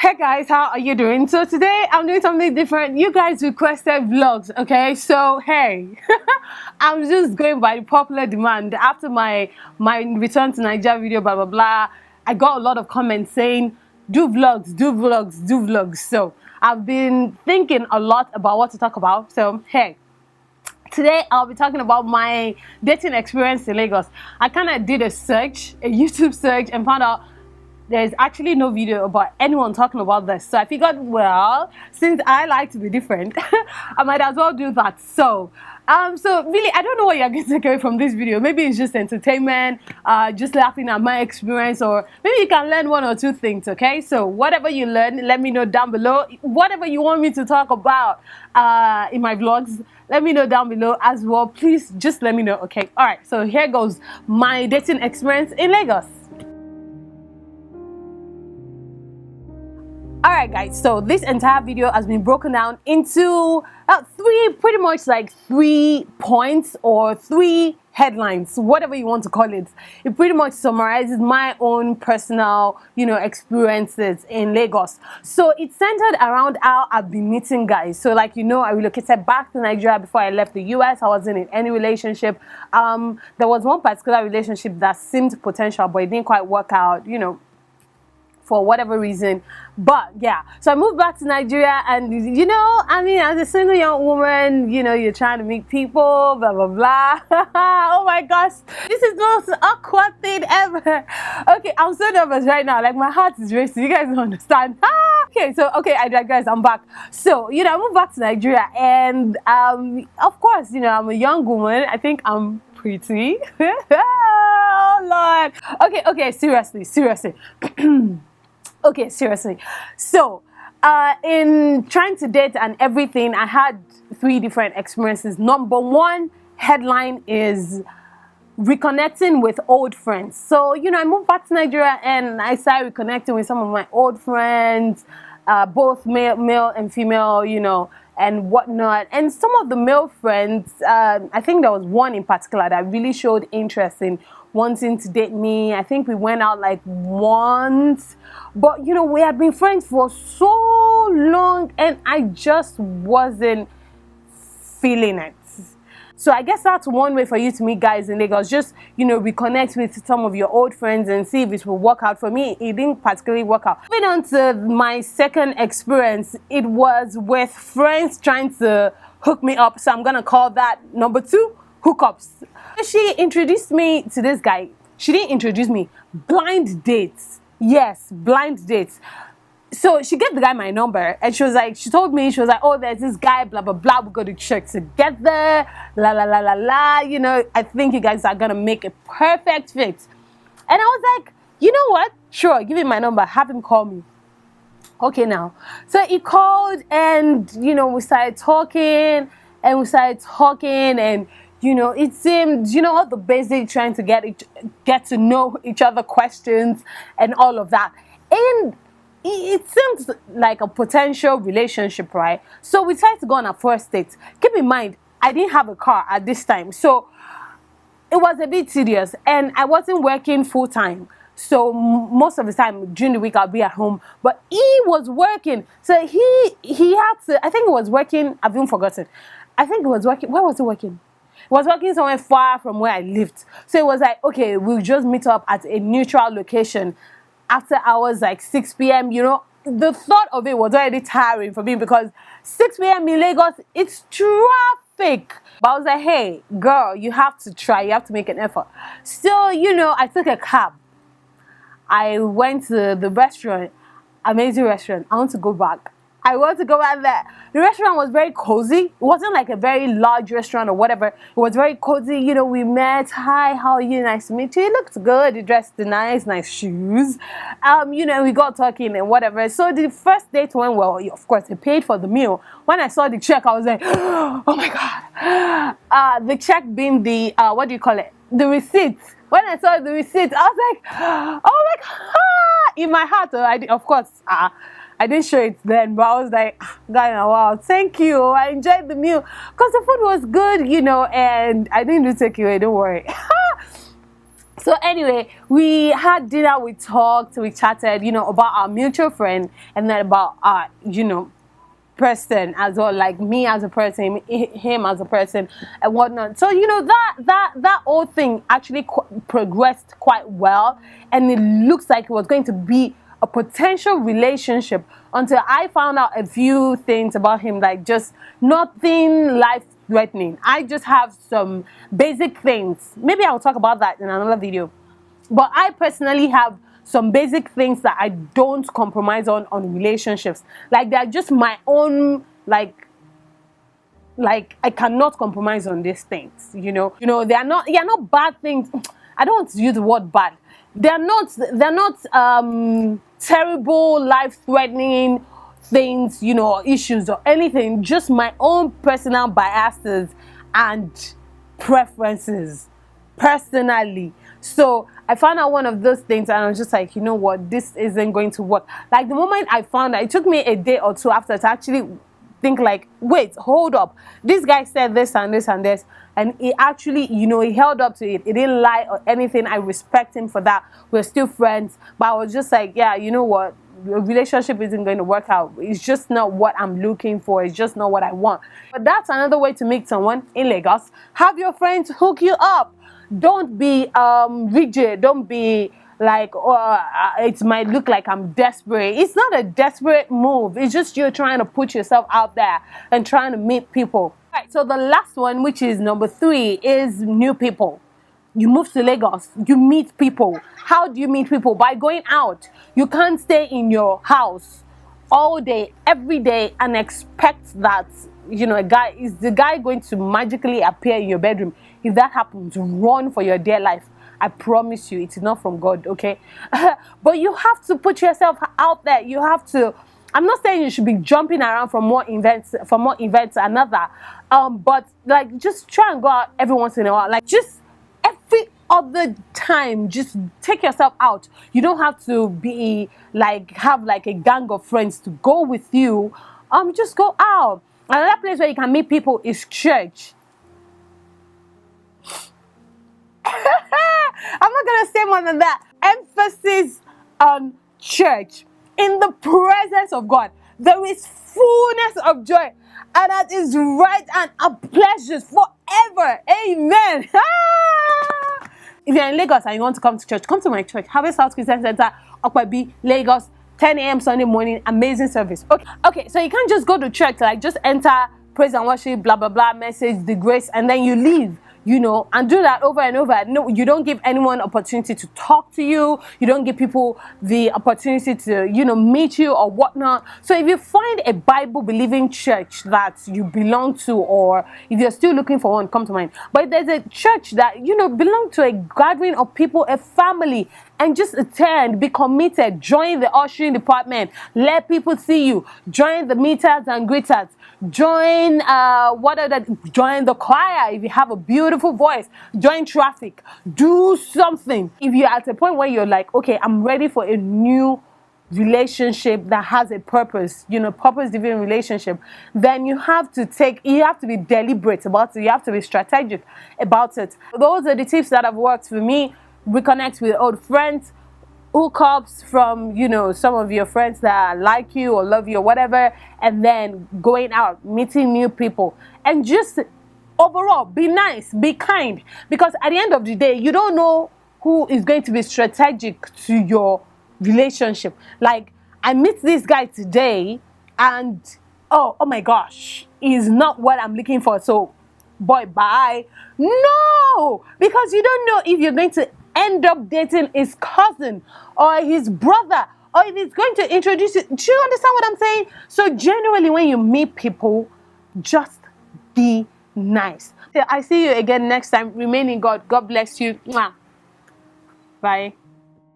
Hey guys, how are you doing? So today I'm doing something different. You guys requested vlogs, okay? So hey, I'm just going by the popular demand. After my return to Nigeria video, blah blah blah, I got a lot of comments saying do vlogs, do vlogs, do vlogs. So I've been thinking a lot about what to talk about. So hey, today I'll be talking about my dating experience in Lagos. I kind of did a search, a YouTube search, and found out there's actually no video about anyone talking about this. So I figured, well, since I like to be different, I might as well do that. So really, I don't know what you're going to take away from this video. Maybe it's just entertainment, just laughing at my experience, or maybe you can learn one or two things, okay? So whatever you learn, let me know down below. Whatever you want me to talk about in my vlogs, let me know down below as well. Please just let me know, okay? All right, so here goes my dating experience in Lagos. Alright guys, so this entire video has been broken down into pretty much like 3 points or 3 headlines, whatever you want to call it. It pretty much summarizes my own personal, experiences in Lagos. So it's centered around how I've been meeting guys. So like, I relocated back to Nigeria before I left the US. I wasn't in any relationship. There was one particular relationship that seemed potential, but it didn't quite work out, for whatever reason. But yeah, so I moved back to Nigeria, and as a single young woman, you're trying to meet people, blah blah blah. Oh my gosh, this is the most awkward thing ever. Okay, I'm so nervous right now, like my heart is racing. You guys don't understand. Okay, I digress. I'm back. So I moved back to Nigeria, and of course, I'm a young woman. I think I'm pretty. Oh Lord. Okay, seriously. Okay, seriously. So, in trying to date and everything, I had 3 different experiences. Number 1 headline is reconnecting with old friends. So, I moved back to Nigeria and I started reconnecting with some of my old friends, both male and female, and whatnot. And some of the male friends, I think there was one in particular that really showed interest in wanting to date me. I think we went out like once, but we had been friends for so long and I just wasn't feeling it. So I guess that's one way for you to meet guys in Lagos. Just, reconnect with some of your old friends and see if it will work out. For me, it didn't particularly work out. Moving on to my second experience, it was with friends trying to hook me up. So I'm going to call that number 2, hookups. She introduced me to this guy. She didn't introduce me. Blind dates. Yes, blind dates. So she gave the guy my number and she told me, oh, there's this guy, blah, blah, blah. We're going to check together. La, la, la, la, la. I think you guys are going to make a perfect fit. And I was like, you know what? Sure, give him my number. Have him call me. Okay, now. So he called and, we started talking and it seemed, all the basic trying to get to know each other questions and all of that. And it seems like a potential relationship, right? So we decided to go on a first date. Keep in mind, I didn't have a car at this time. So it was a bit tedious and I wasn't working full time. So most of the time during the week I'll be at home, but he was working. So he had to, I think he was working, I've even forgotten. I think he was working, where was he working? He was working somewhere far from where I lived. So it was like, okay, we'll just meet up at a neutral location after hours, like 6 p.m. The thought of it was already tiring for me because 6 p.m. in Lagos, it's traffic. But I was like, hey, girl, you have to try. You have to make an effort. So, I took a cab. I went to the restaurant, amazing restaurant. I want to go back. I want to go back there. The restaurant was very cozy. It wasn't like a very large restaurant or whatever. It was very cozy. We met. Hi, how are you? Nice to meet you. You looked good. You dressed nice shoes. We got talking and whatever. So the first date went well. Of course, I paid for the meal. When I saw the check, I was like, oh my God. The check being the, what do you call it? The receipt. When I saw the receipt, I was like, oh my God. In my heart, of course, I didn't show it then, but I was like, guy, wow, thank you. I enjoyed the meal because the food was good, and I didn't do takeaway, don't worry. So anyway, we had dinner, we talked, we chatted, about our mutual friend, and then about our, person as well, like me as a person, him as a person, and whatnot. So that whole thing actually progressed quite well, and it looks like it was going to be a potential relationship until I found out a few things about him, like just nothing life threatening. I just have some basic things. Maybe I'll talk about that in another video. But I personally have some basic things that I don't compromise on relationships. Like they're just my own, like I cannot compromise on these things. They are not bad things. I don't want to use the word bad. They're not terrible, life-threatening things, issues or anything. Just my own personal biases and preferences personally. So I found out one of those things, and I was just like, you know what, this isn't going to work. Like the moment I found out, it took me a day or two after to actually think like, wait, hold up. This guy said this and this and this, and he actually, he held up to it. He didn't lie or anything. I respect him for that. We're still friends. But I was just like, yeah, you know what? A relationship isn't going to work out. It's just not what I'm looking for. It's just not what I want. But that's another way to meet someone in Lagos. Have your friends hook you up. Don't be rigid. Don't be like, it might look like I'm desperate. It's not a desperate move. It's just you're trying to put yourself out there and trying to meet people. Right, so the last one, which is number 3, is new people. You move to Lagos, you meet people. How do you meet people? By going out. You can't stay in your house all day, every day, and expect that, is the guy going to magically appear in your bedroom. If that happens, run for your dear life. I promise you, it's not from God, okay? But you have to put yourself out there. You have to. I'm not saying you should be jumping around from one event to another, but like just try and go out every once in a while. Like just every other time, just take yourself out. You don't have to be have like a gang of friends to go with you. Just go out. Another place where you can meet people is church. I'm not gonna say more than that. Emphasis on church. In the presence of God, there is fullness of joy, and that is right and a pleasure forever. Amen. If you're in Lagos and you want to come to church, come to my church, Harvest South Christian Center, Okwabi, Lagos, 10 a.m. Sunday morning, amazing service. Okay, so you can't just go to church, like just enter, praise and worship, blah, blah, blah, message, the grace, and then you leave. And do that over and over. No, you don't give anyone opportunity to talk to you. You don't give people the opportunity to, meet you or whatnot. So if you find a Bible-believing church that you belong to, or if you're still looking for one, come to mind. But if there's a church that, belong to a gathering of people, a family, and just attend, be committed, join the ushering department, let people see you, join the meeters and greeters, join join the choir if you have a beautiful voice, join traffic, do something. If you're at a point where you're like, okay, I'm ready for a new relationship that has a purpose, purpose-driven relationship, then you have to be deliberate about it. You have to be strategic about it. Those are the tips that have worked for me. Reconnect with old friends, hookups from some of your friends that like you or love you or whatever, and then going out, meeting new people, and just overall be nice, be kind, because at the end of the day, you don't know who is going to be strategic to your relationship. Like, I meet this guy today, and oh my gosh, he's not what I'm looking for, so boy, bye. No, because you don't know if you're going to end up dating his cousin or his brother, or if he's going to introduce you. Do you understand what I'm saying? So generally, when you meet people, just be nice. I see you again next time. Remain in God. God bless you. Mwah. Bye.